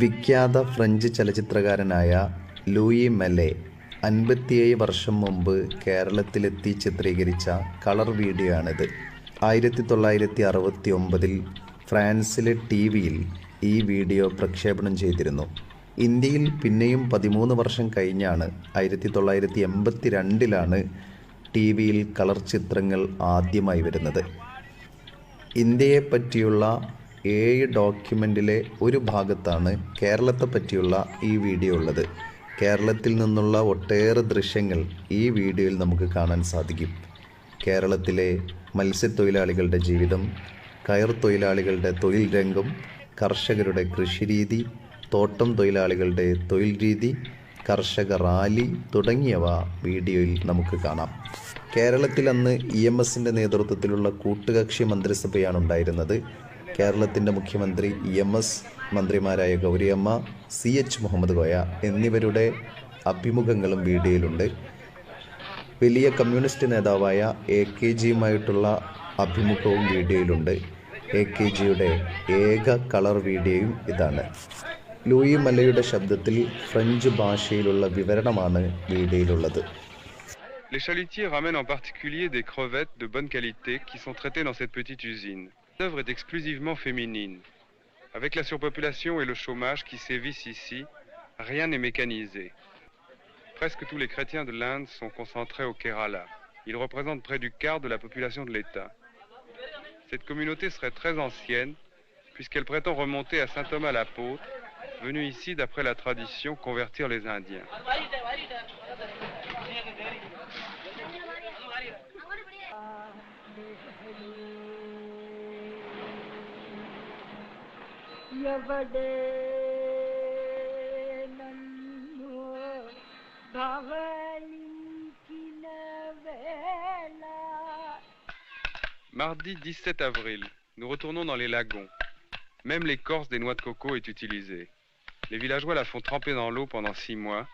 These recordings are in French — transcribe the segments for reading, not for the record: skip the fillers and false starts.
വിഖ്യാത ഫ്രഞ്ച് ചലച്ചിത്രകാരനായ Louis Mele 57 വർഷം മുമ്പ് കേരളത്തിലെത്തി ചിത്രീകരിച്ച കളർ വീഡിയോ ആണിത്. 1969 ഫ്രാൻസിലെ ടിവിയിൽ ഈ വീഡിയോ പ്രക്ഷേപണം ചെയ്തിരുന്നു. ഇന്ത്യയിൽ പിന്നെയും 13 വർഷം കഴിഞ്ഞാണ് 1982 ടിവിയിൽ കളർ ചിത്രങ്ങൾ ആദ്യമായി വരുന്നത്. ഇന്ത്യയെപ്പറ്റിയുള്ള 7 ഡോക്യുമെൻറ്റിലെ ഒരു ഭാഗത്താണ് കേരളത്തെ പറ്റിയുള്ള ഈ വീഡിയോ ഉള്ളത്. കേരളത്തിൽ നിന്നുള്ള ഒട്ടേറെ ദൃശ്യങ്ങൾ ഈ വീഡിയോയിൽ നമുക്ക് കാണാൻ സാധിക്കും. കേരളത്തിലെ മത്സ്യത്തൊഴിലാളികളുടെ ജീവിതം, കയർ തൊഴിലാളികളുടെ തൊഴിൽ രംഗം, കർഷകരുടെ കൃഷിരീതി, തോട്ടം തൊഴിലാളികളുടെ തൊഴിൽ രീതി, കർഷക റാലി തുടങ്ങിയവ വീഡിയോയിൽ നമുക്ക് കാണാം. കേരളത്തിൽ അന്ന് EMSൻ്റെ നേതൃത്വത്തിലുള്ള കൂട്ടുകക്ഷി മന്ത്രിസഭയാണ് ഉണ്ടായിരുന്നത്. കേരളത്തിൻ്റെ മുഖ്യമന്ത്രി EMS മന്ത്രിമാരായ ഗൗരിയമ്മ, CH മുഹമ്മദ് കോയ എന്നിവരുടെ അഭിമുഖങ്ങളും വീഡിയോയിലുണ്ട്. വലിയ കമ്മ്യൂണിസ്റ്റ് നേതാവായ AKGയുമായിട്ടുള്ള അഭിമുഖവും വീഡിയോയിലുണ്ട്. AKGയുടെ ഏക കളർ വീഡിയോയും ഇതാണ്. ലൂയി മെലെയുടെ ശബ്ദത്തിൽ ഫ്രഞ്ച് ഭാഷയിലുള്ള വിവരണമാണ് വീഡിയോയിലുള്ളത്. Les chalutiers ramènent en particulier des crevettes de bonne qualité qui sont traitées dans cette petite usine. L'œuvre est exclusivement féminine. Avec la surpopulation et le chômage qui sévissent ici, rien n'est mécanisé. Presque tous les chrétiens de l'Inde sont concentrés au Kerala. Ils représentent près du quart de la population de l'État. Cette communauté serait très ancienne, puisqu'elle prétend remonter à saint Thomas l'apôtre, venu ici d'après la tradition convertir les Indiens. Mardi 17 avril, nous retournons dans les lagons. Même l'écorce des noix de coco est utilisée. Les villageois la font tremper dans l'eau pendant 6 mois,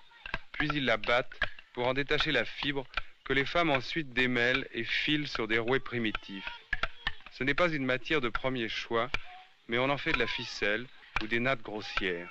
puis ils la battent pour en détacher la fibre que les femmes ensuite démêlent et filent sur des rouets primitifs. Ce n'est pas une matière de premier choix, mais on en fait de la ficelle ou des nattes grossières.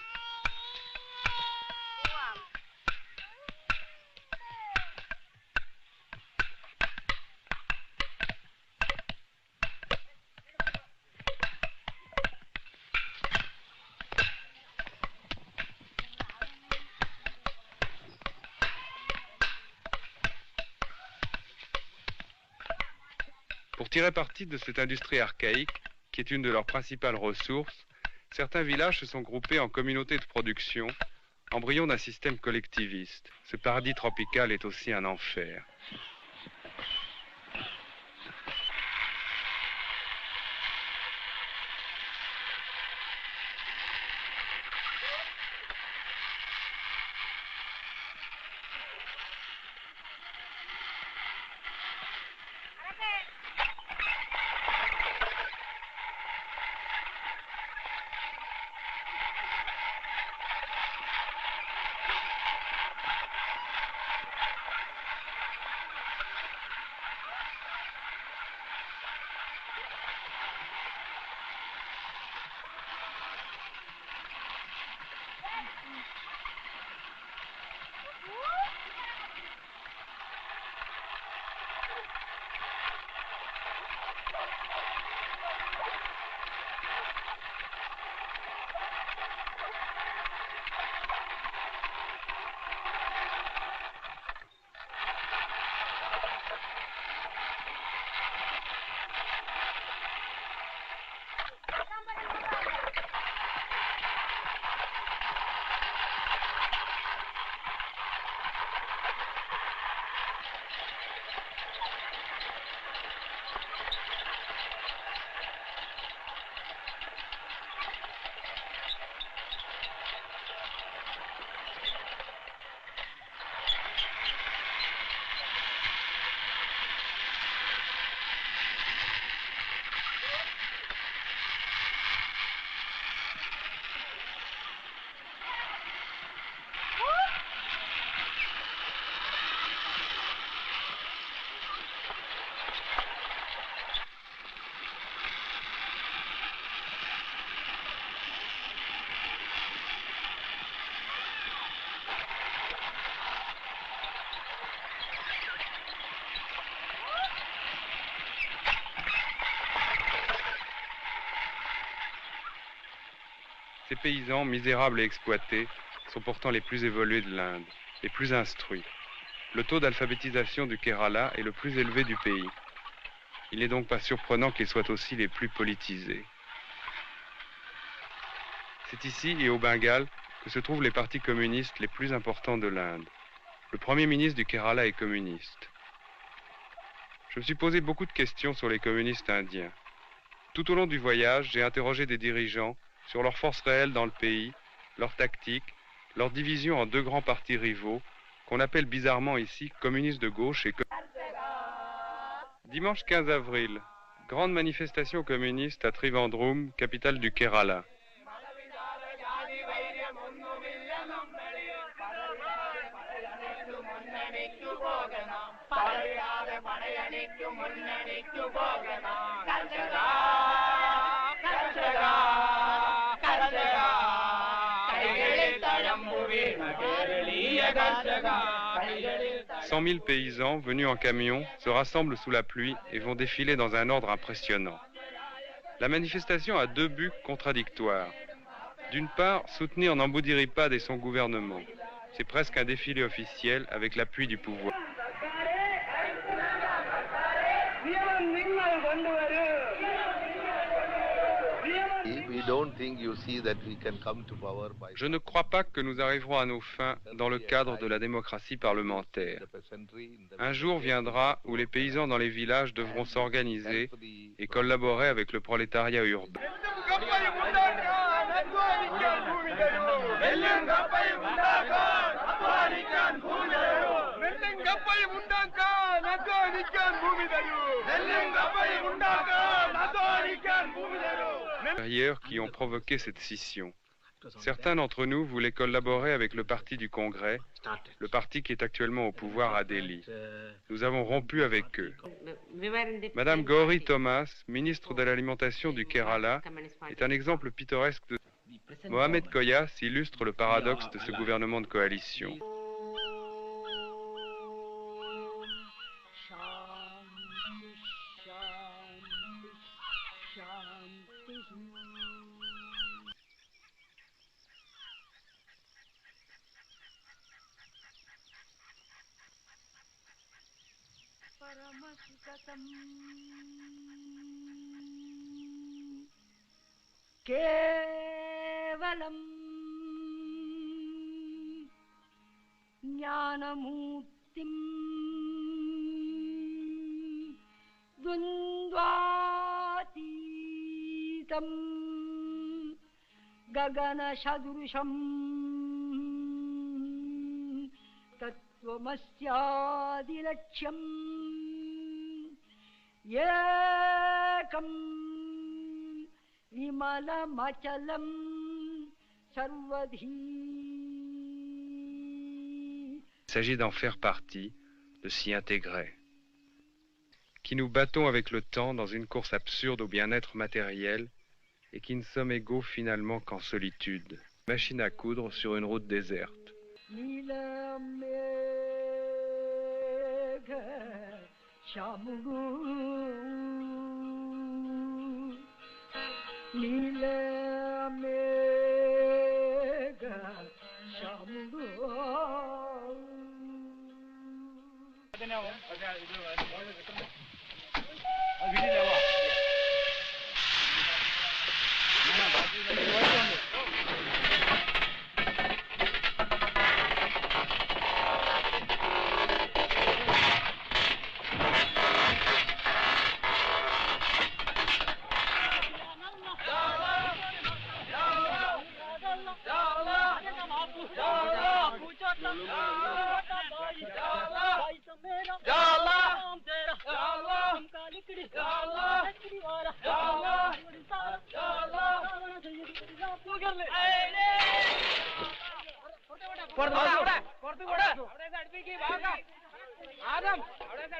Pour tirer parti de cette industrie archaïque, qui est une de leurs principales ressources, certains villages se sont groupés en communautés de production, embryon d'un système collectiviste. Ce paradis tropical est aussi un enfer. Ces paysans, misérables et exploités, sont pourtant les plus évolués de l'Inde, les plus instruits. Le taux d'alphabétisation du Kerala est le plus élevé du pays. Il n'est donc pas surprenant qu'ils soient aussi les plus politisés. C'est ici et au Bengale que se trouvent les partis communistes les plus importants de l'Inde. Le Premier ministre du Kerala est communiste. Je me suis posé beaucoup de questions sur les communistes indiens. Tout au long du voyage, j'ai interrogé des dirigeants sur leur force réelle dans le pays, leur tactique, leur division en deux grands partis rivaux, qu'on appelle bizarrement ici communistes de gauche et Dimanche 15 avril, grande manifestation communiste à Trivandrum, capitale du Kerala. Cent 000 paysans venus en camion se rassemblent sous la pluie et vont défiler dans un ordre impressionnant. La manifestation a deux buts contradictoires. D'une part, soutenir Namboodiripad et son gouvernement. C'est presque un défilé officiel avec l'appui du pouvoir. Je ne crois pas que nous arriverons à nos fins dans le cadre de la démocratie parlementaire. Un jour viendra où les paysans dans les villages devront s'organiser et collaborer avec le prolétariat urbain. Qui ont provoqué cette scission. Certains d'entre nous voulaient collaborer avec le parti du Congrès, le parti qui est actuellement au pouvoir à Delhi. Nous avons rompu avec eux. Madame Gauri Thomas, ministre de l'Alimentation du Kerala, est un exemple pittoresque de... Mohamed Koyas illustre le paradoxe de ce gouvernement de coalition. Kevalam Jnanamutim Dvandvatitam Gagana Shadrusham Tattvamasyadirachyam Yekam Vimalamachalam Sarvadhi. Il s'agit d'en faire partie, de s'y intégrer. Qui nous battons avec le temps dans une course absurde au bien-être matériel et qui ne sommes égaux finalement qu'en solitude. Machine à coudre sur une route déserte. Nila Mega Shamugo.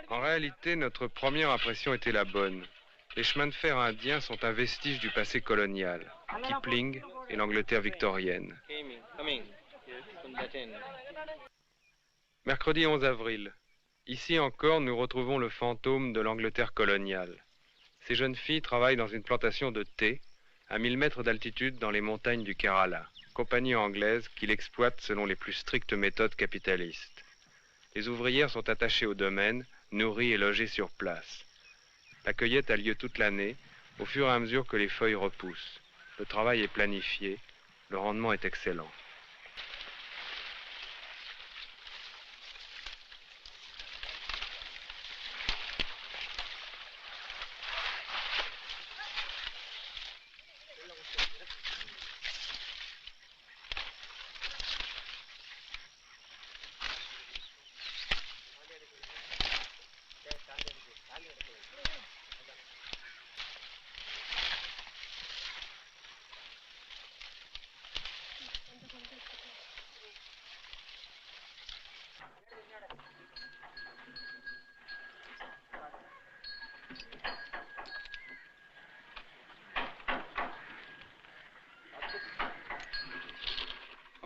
En réalité, notre première impression était la bonne. Les chemins de fer indiens sont un vestige du passé colonial, Kipling et l'Angleterre victorienne. Mercredi 11 avril. Ici encore, nous retrouvons le fantôme de l'Angleterre coloniale. Ces jeunes filles travaillent dans une plantation de thé, à 1000 mètres d'altitude dans les montagnes du Kerala, compagnie anglaise qui l'exploite selon les plus strictes méthodes capitalistes. Les ouvrières sont attachées au domaine, nourries et logées sur place. La cueillette a lieu toute l'année, au fur et à mesure que les feuilles repoussent. Le travail est planifié, le rendement est excellent.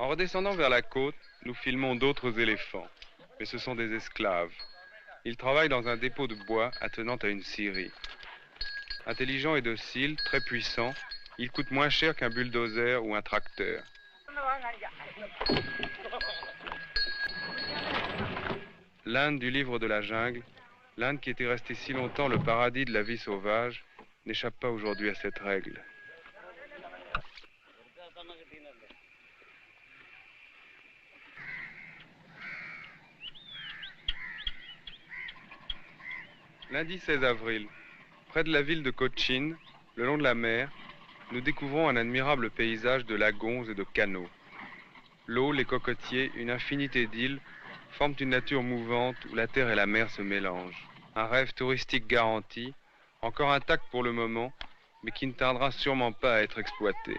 En redescendant vers la côte, nous filmons d'autres éléphants, mais ce sont des esclaves. Ils travaillent dans un dépôt de bois attenant à une scierie. Intelligents et dociles, très puissants, ils coûtent moins cher qu'un bulldozer ou un tracteur. L'Inde du livre de la jungle, l'Inde qui était restée si longtemps le paradis de la vie sauvage, n'échappe pas aujourd'hui à cette règle. Lundi 16 avril, près de la ville de Cochin, le long de la mer, nous découvrons un admirable paysage de lagons et de canaux. L'eau, les cocotiers, une infinité d'îles forment une nature mouvante où la terre et la mer se mélangent. Un rêve touristique garanti, encore intact pour le moment, mais qui ne tardera sûrement pas à être exploité.